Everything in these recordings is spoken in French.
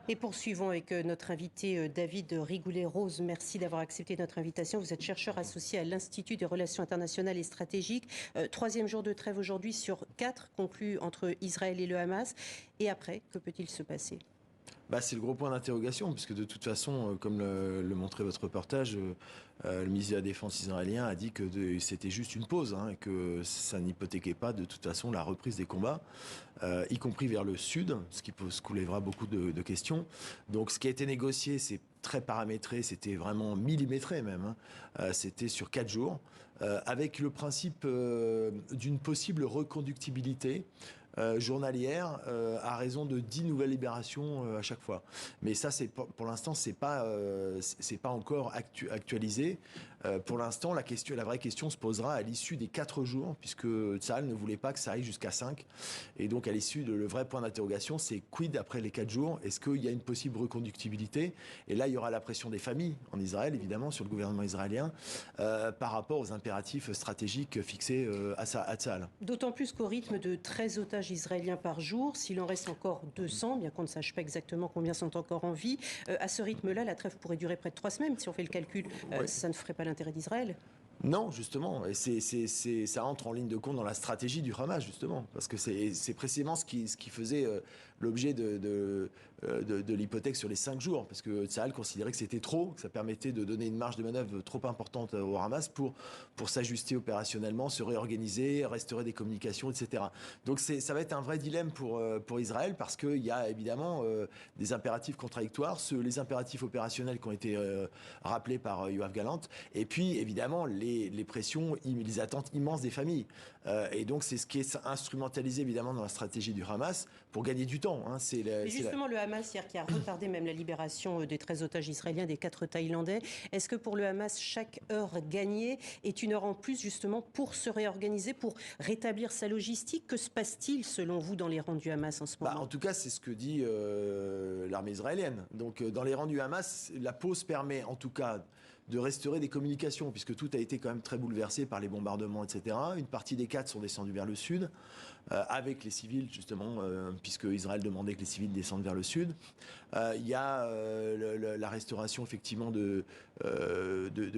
Et poursuivons avec notre invité David Rigoulet-Rose. Merci d'avoir accepté notre invitation. Vous êtes chercheur associé à l'Institut des relations internationales et stratégiques. Troisième jour de trêve aujourd'hui sur 4 conclu entre Israël et le Hamas. Et après, que peut-il se passer ? C'est le gros point d'interrogation, puisque de toute façon, comme le montrait votre reportage, le ministre de la Défense israélien a dit que c'était juste une pause, et que ça n'hypothéquait pas de toute façon la reprise des combats, y compris vers le sud, ce qui soulèvera beaucoup de questions. Donc ce qui a été négocié, c'est très paramétré, c'était vraiment millimétré même, c'était sur 4 jours, avec le principe d'une possible reconductibilité journalière à raison de 10 nouvelles libérations à chaque fois. Mais ça, pour l'instant, c'est pas encore actualisé. Pour l'instant, la vraie question se posera à l'issue des 4 jours, puisque Tsahal ne voulait pas que ça aille jusqu'à 5. Et donc, à l'issue, le vrai point d'interrogation, c'est quid après les 4 jours ? Est-ce qu'il y a une possible reconductibilité ? Et là, il y aura la pression des familles en Israël, évidemment, sur le gouvernement israélien, par rapport aux impératifs stratégiques fixés à Tsahal. D'autant plus qu'au rythme de 13 otages israéliens par jour, s'il en reste encore 200, bien qu'on ne sache pas exactement combien sont encore en vie, à ce rythme-là, la trêve pourrait durer près de 3 semaines. Si on fait le calcul, Oui. ça ne ferait pas l'intérêt d'Israël. Non, justement, et ça entre en ligne de compte dans la stratégie du Hamas, justement, parce que c'est précisément ce qui faisait l'objet de l'hypothèque sur les 5 jours, parce que Tsahal considérait que c'était trop, que ça permettait de donner une marge de manœuvre trop importante au Hamas pour s'ajuster opérationnellement, se réorganiser, restaurer des communications, etc. Donc ça va être un vrai dilemme pour Israël, parce qu'il y a évidemment des impératifs contradictoires, les impératifs opérationnels qui ont été rappelés par Yoav Gallant, et puis évidemment les pressions, les attentes immenses des familles. Et donc, c'est ce qui est instrumentalisé, évidemment, dans la stratégie du Hamas pour gagner du temps. Mais justement, le Hamas, hier, qui a retardé même la libération des 13 otages israéliens, des 4 Thaïlandais, est-ce que pour le Hamas, chaque heure gagnée est une heure en plus, justement, pour se réorganiser, pour rétablir sa logistique ? Que se passe-t-il, selon vous, dans les rangs du Hamas en ce moment ? En tout cas, c'est ce que dit l'armée israélienne. Donc, dans les rangs du Hamas, la pause permet, en tout cas, de restaurer des communications, puisque tout a été quand même très bouleversé par les bombardements, etc. Une partie des 4 sont descendus vers le sud, avec les civils, justement, puisque Israël demandait que les civils descendent vers le sud. Il y a la restauration, effectivement, de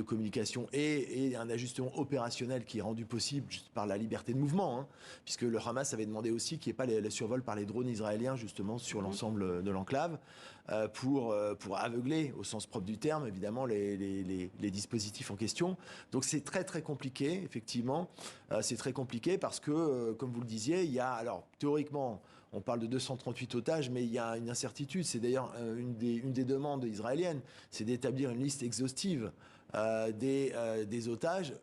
communication et un ajustement opérationnel qui est rendu possible juste par la liberté de mouvement, puisque le Hamas avait demandé aussi qu'il n'y ait pas les survols par les drones israéliens, justement, sur l'ensemble de l'enclave, pour aveugler, au sens propre du terme, évidemment, les dispositifs en question. Donc c'est très très compliqué, effectivement. C'est très compliqué parce que, comme vous le disiez, il y a, alors théoriquement, on parle de 238 otages, mais il y a une incertitude. C'est d'ailleurs une des demandes israéliennes, c'est d'établir une liste exhaustive des otages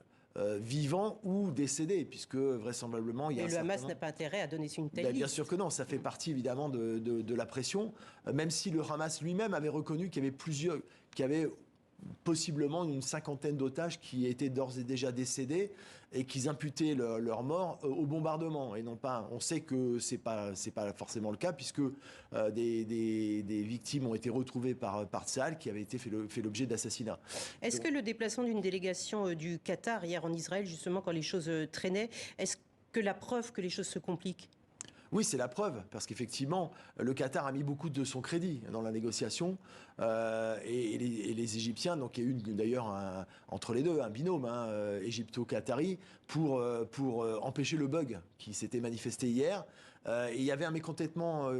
vivants ou décédés, puisque vraisemblablement il y a le Hamas n'a pas intérêt à donner une telle liste. Bien sûr que non, ça fait partie évidemment de la pression, même si le Hamas lui-même avait reconnu qu'il y avait possiblement une 50aine d'otages qui étaient d'ores et déjà décédés et qu'ils imputaient leur mort au bombardement et non pas. On sait que c'est pas forcément le cas, puisque des victimes ont été retrouvées par Tsahal, qui avait été fait l'objet d'assassinats. Est-ce que le déplacement d'une délégation du Qatar hier en Israël, justement quand les choses traînaient, est-ce que la preuve que les choses se compliquent ? Oui, c'est la preuve, parce qu'effectivement, le Qatar a mis beaucoup de son crédit dans la négociation, et les Égyptiens, donc il y a eu d'ailleurs entre les deux un binôme égypto-qatari pour empêcher le bug qui s'était manifesté hier. Et il y avait un mécontentement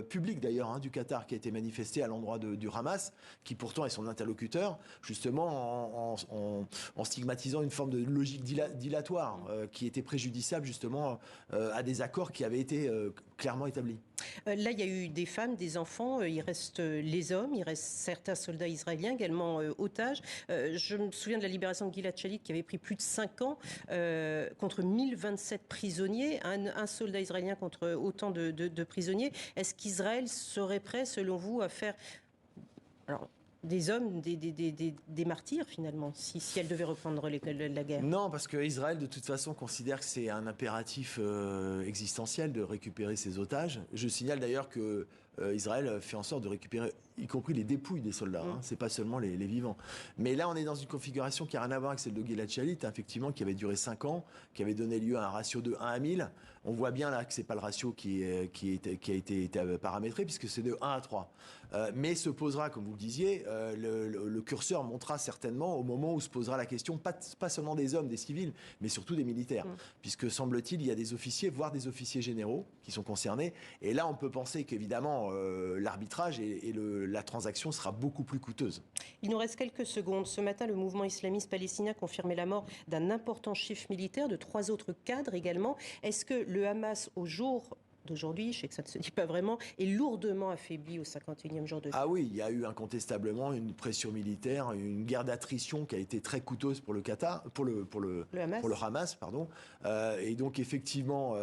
public d'ailleurs du Qatar qui a été manifesté à l'endroit du Hamas, qui pourtant est son interlocuteur, justement en stigmatisant une forme de logique dilatoire qui était préjudiciable justement à des accords qui avaient été clairement établis. Là, il y a eu des femmes, des enfants, il reste les hommes, il reste certains soldats israéliens également otages. Je me souviens de la libération de Gilad Shalit qui avait pris plus de 5 ans contre 1027 prisonniers, un soldat israélien contre autant de prisonniers. Est-ce qu'Israël serait prêt, selon vous, à faire des hommes, des martyrs finalement, si elle devait reprendre la guerre? Non, parce que Israël de toute façon considère que c'est un impératif existentiel de récupérer ses otages. Je signale d'ailleurs que Israël fait en sorte de récupérer, y compris les dépouilles des soldats. C'est pas seulement les vivants. Mais là, on est dans une configuration qui n'a rien à voir avec celle de Gilad Shalit, effectivement, qui avait duré 5 ans, qui avait donné lieu à un ratio de 1 à 1000. On voit bien là que c'est pas le ratio qui a été paramétré, puisque c'est de 1 à 3. Mais se posera, comme vous le disiez, le curseur montera certainement au moment où se posera la question, pas seulement des hommes, des civils, mais surtout des militaires. Puisque, semble-t-il, il y a des officiers, voire des officiers généraux qui sont concernés. Et là, on peut penser qu'évidemment, l'arbitrage et la transaction sera beaucoup plus coûteuse. Il nous reste quelques secondes. Ce matin, le mouvement islamiste palestinien confirmait la mort d'un important chef militaire, de 3 autres cadres également. Est-ce que le Hamas, au jour d'aujourd'hui, je sais que ça ne se dit pas vraiment, est lourdement affaibli au 51e jour de guerre? Ah oui, il y a eu incontestablement une pression militaire, une guerre d'attrition qui a été très coûteuse pour le Qatar, pour le Hamas, pardon. Et donc effectivement,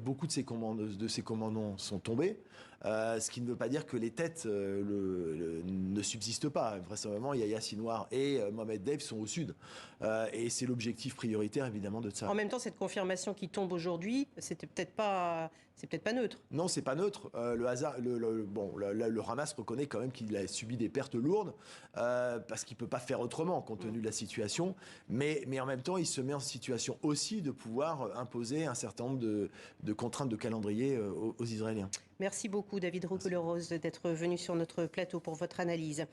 beaucoup de ces commandants sont tombés. Ce qui ne veut pas dire que les têtes ne subsistent pas. Vraisemblablement, Yahya Sinwar et Mohamed Deif sont au sud. Et c'est l'objectif prioritaire, évidemment, de ça. En même temps, cette confirmation qui tombe aujourd'hui, c'est peut-être pas neutre. Non, c'est pas neutre. Le Hamas reconnaît quand même qu'il a subi des pertes lourdes parce qu'il peut pas faire autrement compte tenu de la situation. Mais en même temps, il se met en situation aussi de pouvoir imposer un certain nombre de contraintes de calendrier aux Israéliens. Merci beaucoup, David Rouquault-Rose, d'être venu sur notre plateau pour votre analyse.